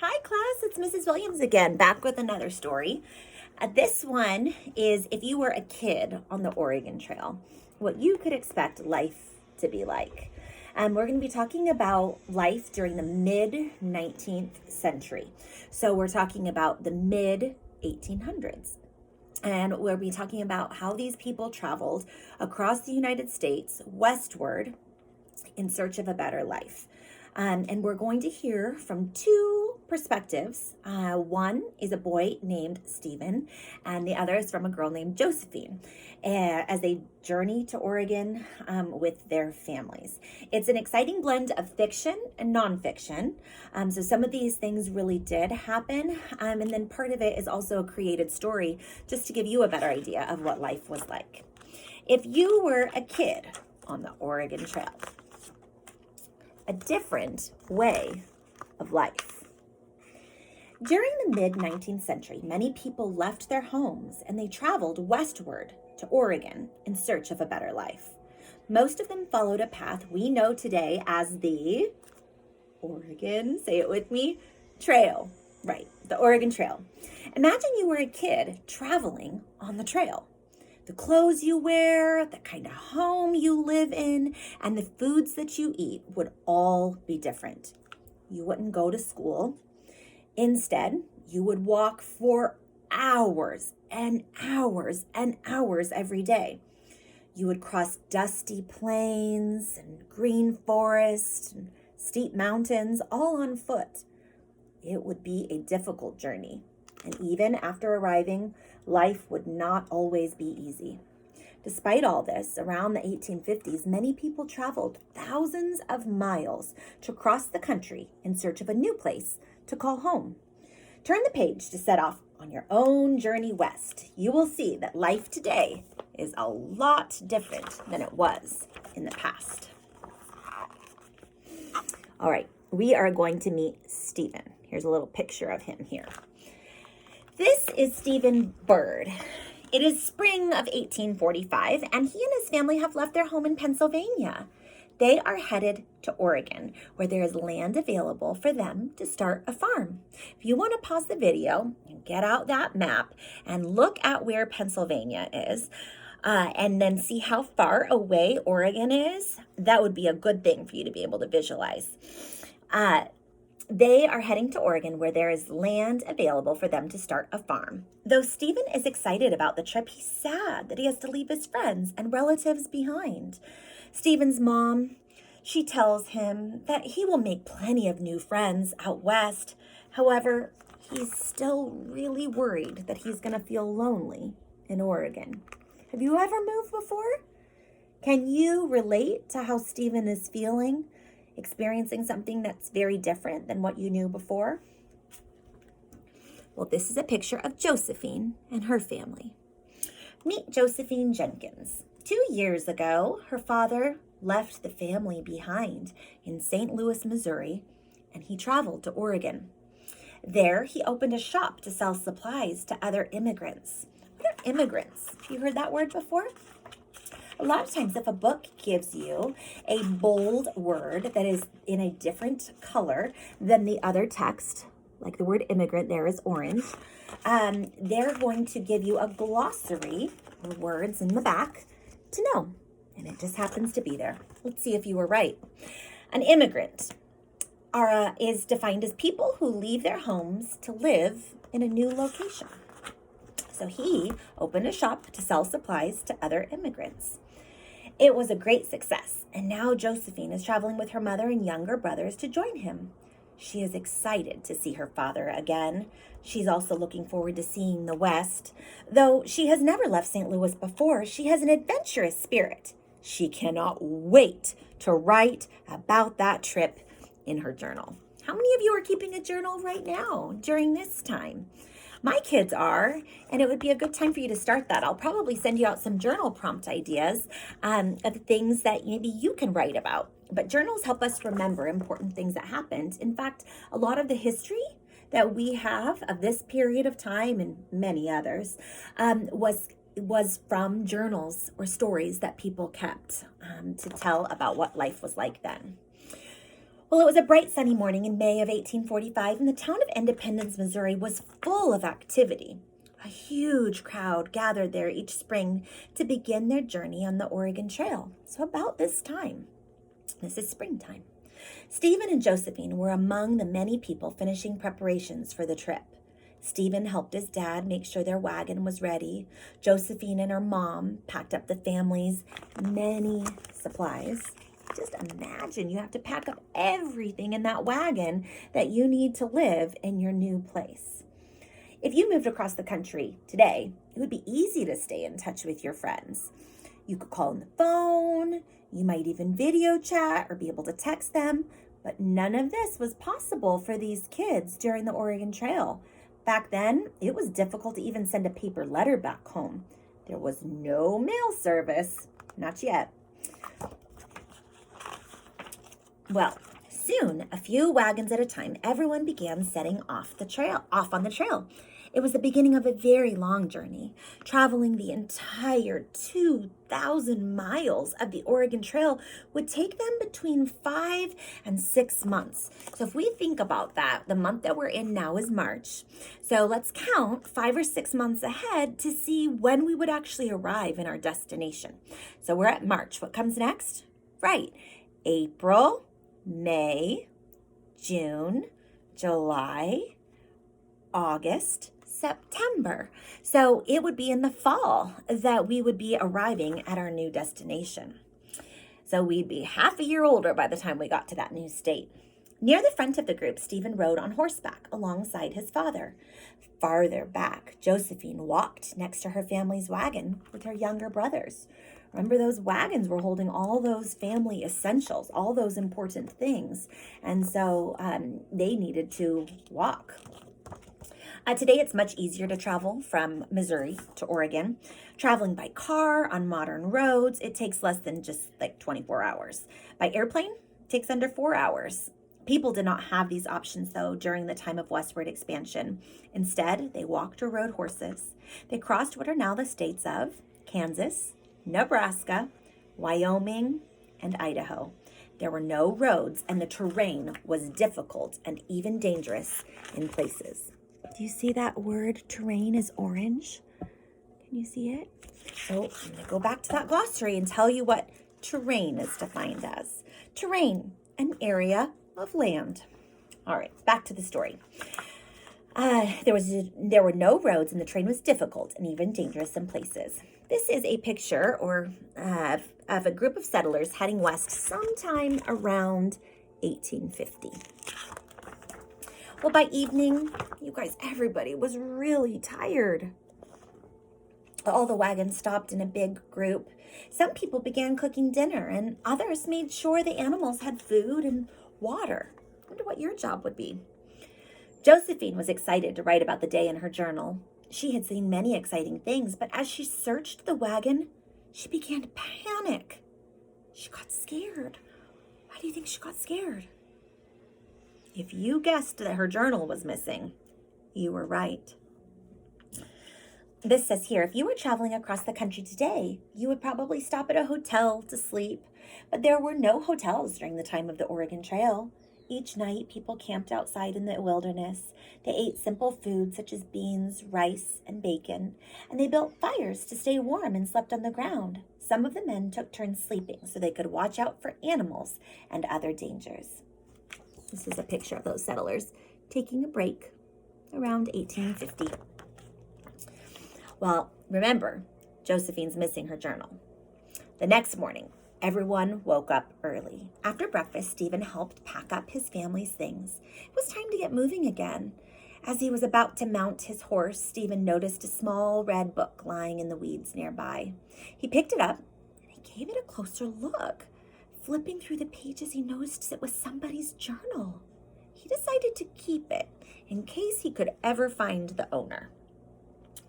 Hi, class. It's Mrs. Williams again, back with another story. This one is if you were a kid on the Oregon Trail, what you could expect life to be like. We're going to be talking about life during the mid 19th century. So we're talking about the mid 1800s. And we'll be talking about how these people traveled across the United States westward in search of a better life. And we're going to hear from two perspectives. One is a boy named Stephen, and the other is from a girl named Josephine, as they journey to Oregon with their families. It's an exciting blend of fiction and nonfiction. So some of these things really did happen. And then part of it is also a created story just to give you a better idea of what life was like. If you were a kid on the Oregon Trail, a different way of life. During the mid 19th century, many people left their homes and they traveled westward to Oregon in search of a better life. Most of them followed a path we know today as the Oregon, say it with me, Trail. Right, the Oregon Trail. Imagine you were a kid traveling on the trail. The clothes you wear, the kind of home you live in, and the foods that you eat would all be different. You wouldn't go to school. Instead, you would walk for hours and hours and hours every day. You would cross dusty plains and green forests and steep mountains, all on foot. It would be a difficult journey. And even after arriving, life would not always be easy. Despite all this, around the 1850s, many people traveled thousands of miles to cross the country in search of a new place to call home. Turn the page to set off on your own journey west. You will see that life today is a lot different than it was in the past. All right, we are going to meet Stephen. Here's a little picture of him here. This is Stephen Bird. It is spring of 1845, and he and his family have left their home in Pennsylvania. They are headed to Oregon, where there is land available for them to start a farm. If you want to pause the video and get out that map and look at where Pennsylvania is, and then see how far away Oregon is, that would be a good thing for you to be able to visualize. They are heading to Oregon where there is land available for them to start a farm. Though Stephen is excited about the trip, he's sad that he has to leave his friends and relatives behind. Stephen's mom, she tells him that he will make plenty of new friends out west. However, he's still really worried that he's going to feel lonely in Oregon. Have you ever moved before? Can you relate to how Stephen is feeling? Experiencing something that's very different than what you knew before? Well, this is a picture of Josephine and her family. Meet Josephine Jenkins. 2 years ago, her father left the family behind in St. Louis, Missouri, and he traveled to Oregon. There, he opened a shop to sell supplies to other immigrants. What are immigrants? Have you heard that word before? A lot of times if a book gives you a bold word that is in a different color than the other text, like the word immigrant there is orange, they're going to give you a glossary of words in the back to know. And it just happens to be there. Let's see if you were right. An immigrant is defined as people who leave their homes to live in a new location. So he opened a shop to sell supplies to other immigrants. It was a great success, and now Josephine is traveling with her mother and younger brothers to join him. She is excited to see her father again. She's also looking forward to seeing the West. Though she has never left St. Louis before, she has an adventurous spirit. She cannot wait to write about that trip in her journal. How many of you are keeping a journal right now during this time? My kids are, and it would be a good time for you to start that. I'll probably send you out some journal prompt ideas of things that maybe you can write about. But journals help us remember important things that happened. In fact, a lot of the history that we have of this period of time and many others was from journals or stories that people kept to tell about what life was like then. Well, it was a bright sunny morning in May of 1845, and the town of Independence, Missouri was full of activity. A huge crowd gathered there each spring to begin their journey on the Oregon Trail. So about this time, this is springtime. Stephen and Josephine were among the many people finishing preparations for the trip. Stephen helped his dad make sure their wagon was ready. Josephine and her mom packed up the family's many supplies. Just imagine you have to pack up everything in that wagon that you need to live in your new place. If you moved across the country today, it would be easy to stay in touch with your friends. You could call on the phone, you might even video chat or be able to text them, but none of this was possible for these kids during the Oregon Trail. Back then, it was difficult to even send a paper letter back home. There was no mail service, not yet. Well, soon, a few wagons at a time, everyone began setting off on the trail. It was the beginning of a very long journey. Traveling the entire 2,000 miles of the Oregon Trail would take them between 5 and 6 months. So if we think about that, the month that we're in now is March. So let's count 5 or 6 months ahead to see when we would actually arrive in our destination. So we're at March. What comes next? Right. April, May, June, July, August, September. So it would be in the fall that we would be arriving at our new destination. So we'd be half a year older by the time we got to that new state. Near the front of the group, Stephen rode on horseback alongside his father. Farther back, Josephine walked next to her family's wagon with her younger brothers. Remember, those wagons were holding all those family essentials, all those important things. And so they needed to walk. Today, it's much easier to travel from Missouri to Oregon. Traveling by car on modern roads, it takes less than just like 24 hours. By airplane, it takes under 4 hours. People did not have these options, though, during the time of westward expansion. Instead, they walked or rode horses. They crossed what are now the states of Kansas, Nebraska, Wyoming, and Idaho. There were no roads, and the terrain was difficult and even dangerous in places. Do you see that word terrain is orange? Can you see it? So I'm going to go back to that glossary and tell you what terrain is defined as. Terrain, an area of land. All right, back to the story. There were no roads, and the terrain was difficult and even dangerous in places. This is a picture of a group of settlers heading west sometime around 1850. Well, by evening, you guys, everybody was really tired. All the wagons stopped in a big group. Some people began cooking dinner, and others made sure the animals had food and water. I wonder what your job would be. Josephine was excited to write about the day in her journal. She had seen many exciting things, but as she searched the wagon, she began to panic. She got scared. Why do you think she got scared? If you guessed that her journal was missing, you were right. This says here, if you were traveling across the country today, you would probably stop at a hotel to sleep. But there were no hotels during the time of the Oregon Trail. Each night, people camped outside in the wilderness. They ate simple foods such as beans, rice, and bacon, and they built fires to stay warm and slept on the ground. Some of the men took turns sleeping so they could watch out for animals and other dangers. This is a picture of those settlers taking a break around 1850. Well, remember, Josephine's missing her journal. The next morning, everyone woke up early. After breakfast, Stephen helped pack up his family's things. It was time to get moving again. As he was about to mount his horse, Stephen noticed a small red book lying in the weeds nearby. He picked it up and he gave it a closer look. Flipping through the pages, he noticed it was somebody's journal. He decided to keep it in case he could ever find the owner.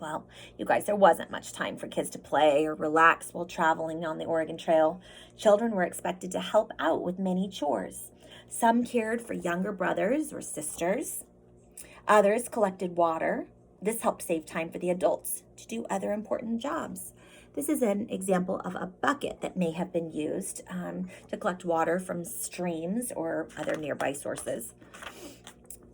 Well, you guys, there wasn't much time for kids to play or relax while traveling on the Oregon Trail. Children were expected to help out with many chores. Some cared for younger brothers or sisters. Others collected water. This helped save time for the adults to do other important jobs. This is an example of a bucket that may have been used to collect water from streams or other nearby sources.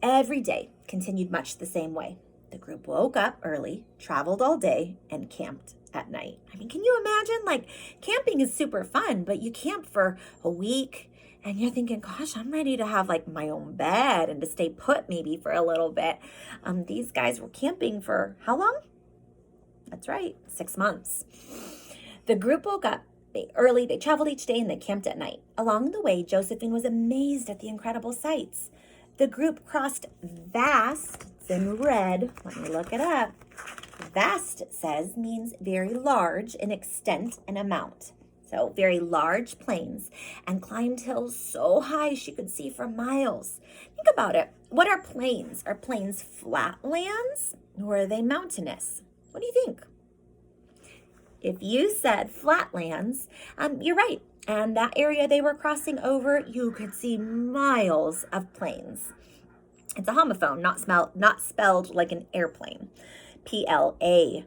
Every day continued much the same way. The group woke up early, traveled all day, and camped at night. I mean, can you imagine? Like, camping is super fun, but you camp for a week and you're thinking, gosh, I'm ready to have like my own bed and to stay put maybe for a little bit. These guys were camping for how long? That's right, 6 months. The group woke up early, they traveled each day, and they camped at night. Along the way, Josephine was amazed at the incredible sights. The group crossed vast, it's in red, let me look it up. Vast, it says, means very large in extent and amount. So very large plains, and climbed hills so high she could see for miles. Think about it. What are plains? Are plains flatlands or are they mountainous? What do you think? If you said flatlands, you're right. And that area they were crossing over, you could see miles of plains. It's a homophone, not spelled like an airplane. Plain.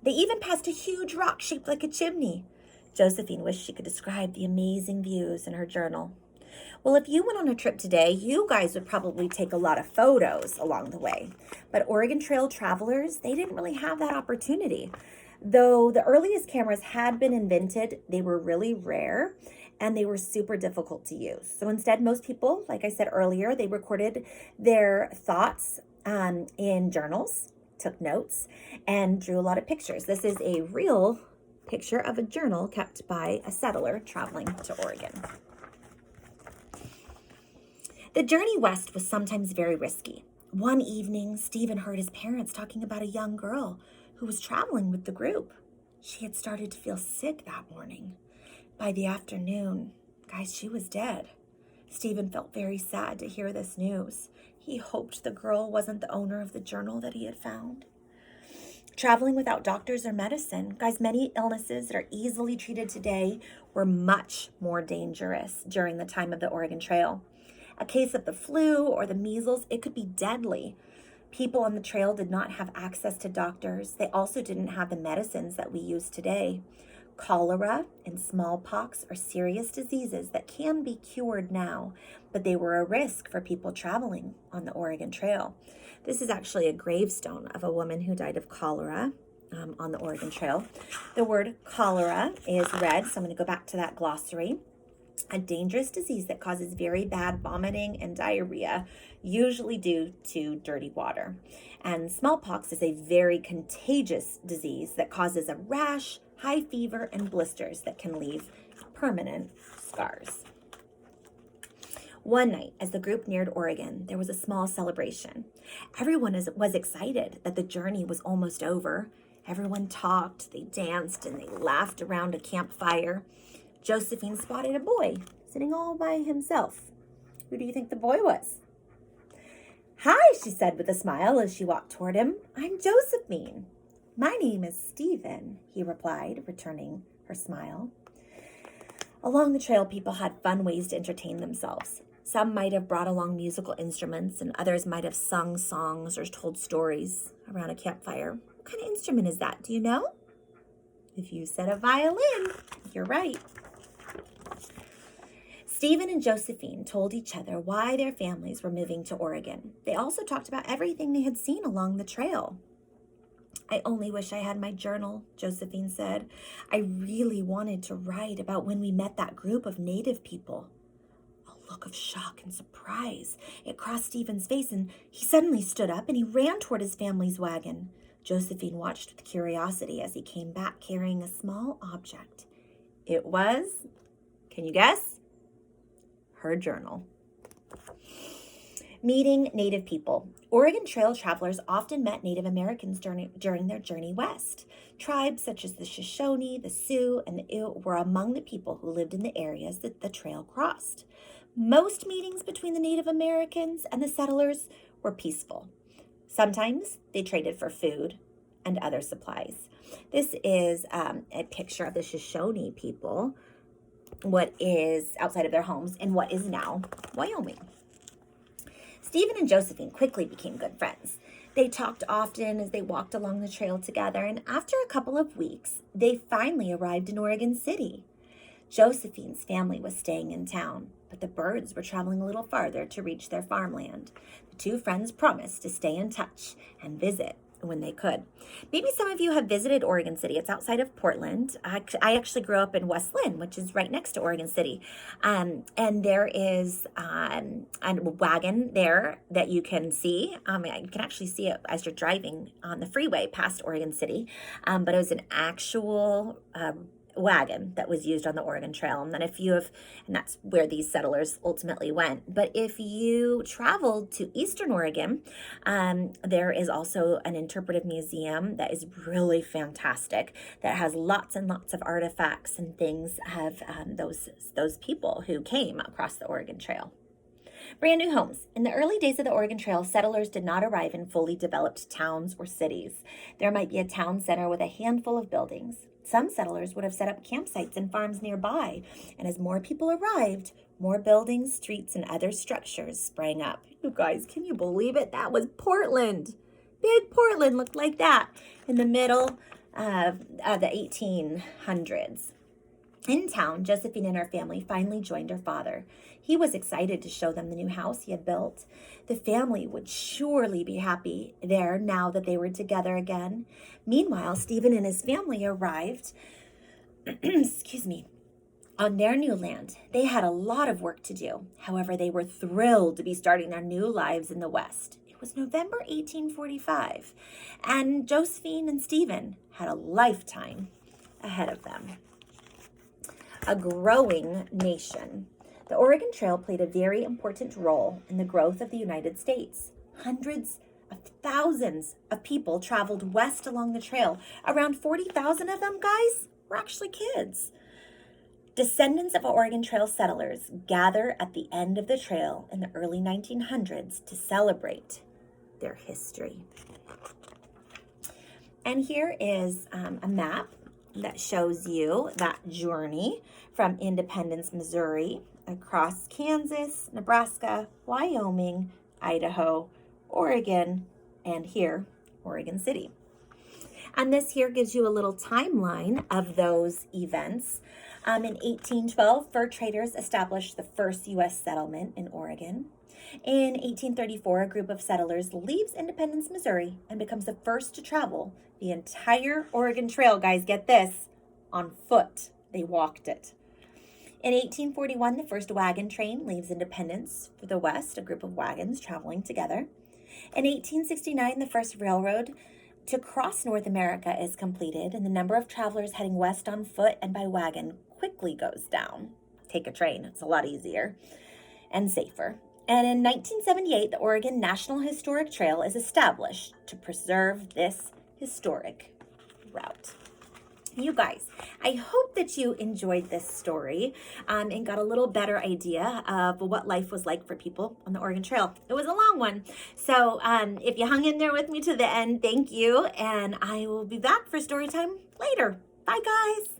They even passed a huge rock shaped like a chimney. Josephine wished she could describe the amazing views in her journal. Well, if you went on a trip today, you guys would probably take a lot of photos along the way. But Oregon Trail travelers, they didn't really have that opportunity. Though the earliest cameras had been invented, they were really rare and they were super difficult to use. So instead, most people, like I said earlier, they recorded their thoughts in journals, took notes, and drew a lot of pictures. This is a real picture of a journal kept by a settler traveling to Oregon. The journey west was sometimes very risky. One evening, Stephen heard his parents talking about a young girl who was traveling with the group. She had started to feel sick that morning. By the afternoon, guys, she was dead. Stephen felt very sad to hear this news. He hoped the girl wasn't the owner of the journal that he had found. Traveling without doctors or medicine, guys, many illnesses that are easily treated today were much more dangerous during the time of the Oregon Trail. A case of the flu or the measles, it could be deadly. People on the trail did not have access to doctors. They also didn't have the medicines that we use today. Cholera and smallpox are serious diseases that can be cured now, but they were a risk for people traveling on the Oregon Trail. This is actually a gravestone of a woman who died of cholera on the Oregon Trail. The word cholera is red, so I'm going to go back to that glossary. A dangerous disease that causes very bad vomiting and diarrhea, usually due to dirty water. And smallpox is a very contagious disease that causes a rash, high fever, and blisters that can leave permanent scars. One night, as the group neared Oregon, there was a small celebration. Everyone was excited that the journey was almost over. Everyone talked, they danced, and they laughed around a campfire. Josephine spotted a boy sitting all by himself. Who do you think the boy was? "Hi," she said with a smile as she walked toward him. "I'm Josephine." "My name is Stephen," he replied, returning her smile. Along the trail, people had fun ways to entertain themselves. Some might have brought along musical instruments, and others might have sung songs or told stories around a campfire. What kind of instrument is that? Do you know? If you said a violin, you're right. Stephen and Josephine told each other why their families were moving to Oregon. They also talked about everything they had seen along the trail. "I only wish I had my journal," Josephine said. "I really wanted to write about when we met that group of Native people." A look of shock and surprise, it crossed Stephen's face, and he suddenly stood up and he ran toward his family's wagon. Josephine watched with curiosity as he came back carrying a small object. It was, can you guess? Her journal. Meeting Native people. Oregon Trail travelers often met Native Americans during their journey west. Tribes such as the Shoshone, the Sioux, and the Ute were among the people who lived in the areas that the trail crossed. Most meetings between the Native Americans and the settlers were peaceful. Sometimes they traded for food and other supplies. This is a picture of the Shoshone people, what is outside of their homes in what is now Wyoming. Stephen and Josephine quickly became good friends. They talked often as they walked along the trail together, and after a couple of weeks, they finally arrived in Oregon City. Josephine's family was staying in town, but the Byrds were traveling a little farther to reach their farmland. The two friends promised to stay in touch and visit when they could. Maybe some of you have visited Oregon City. It's outside of Portland. I actually grew up in West Lynn, which is right next to Oregon City. And there is a wagon there that you can see. You can actually see it as you're driving on the freeway past Oregon City. But it was an actual wagon that was used on the Oregon Trail. And then and that's where these settlers ultimately went. But if you traveled to Eastern Oregon, there is also an interpretive museum that is really fantastic, that has lots and lots of artifacts and things of those people who came across the Oregon Trail. Brand new homes. In the early days of the Oregon Trail, settlers did not arrive in fully developed towns or cities. There might be a town center with a handful of buildings. Some settlers would have set up campsites and farms nearby, and as more people arrived, more buildings, streets, and other structures sprang up. You guys, can you believe it? That was Portland. Big Portland looked like that in the middle of the 1800s. In town, Josephine and her family finally joined her father. He was excited to show them the new house he had built. The family would surely be happy there now that they were together again. Meanwhile, Stephen and his family arrived, on their new land. They had a lot of work to do. However, they were thrilled to be starting their new lives in the West. It was November 1845, and Josephine and Stephen had a lifetime ahead of them. A growing nation. The Oregon Trail played a very important role in the growth of the United States. Hundreds of thousands of people traveled west along the trail. Around 40,000 of them, guys, were actually kids. Descendants of Oregon Trail settlers gather at the end of the trail in the early 1900s to celebrate their history. And here is a map that shows you that journey from Independence, Missouri, across Kansas, Nebraska, Wyoming, Idaho, Oregon, and here, Oregon City. And this here gives you a little timeline of those events. In 1812, fur traders established the first U.S. settlement in Oregon. In 1834, a group of settlers leaves Independence, Missouri, and becomes the first to travel the entire Oregon Trail. Guys, get this, on foot. They walked it. In 1841, the first wagon train leaves Independence for the west, a group of wagons traveling together. In 1869, the first railroad to cross North America is completed, and the number of travelers heading west on foot and by wagon quickly goes down. Take a train. It's a lot easier and safer. And in 1978, the Oregon National Historic Trail is established to preserve this historic route. You guys, I hope that you enjoyed this story and got a little better idea of what life was like for people on the Oregon Trail. It was a long one. So if you hung in there with me to the end, thank you. And I will be back for story time later. Bye, guys.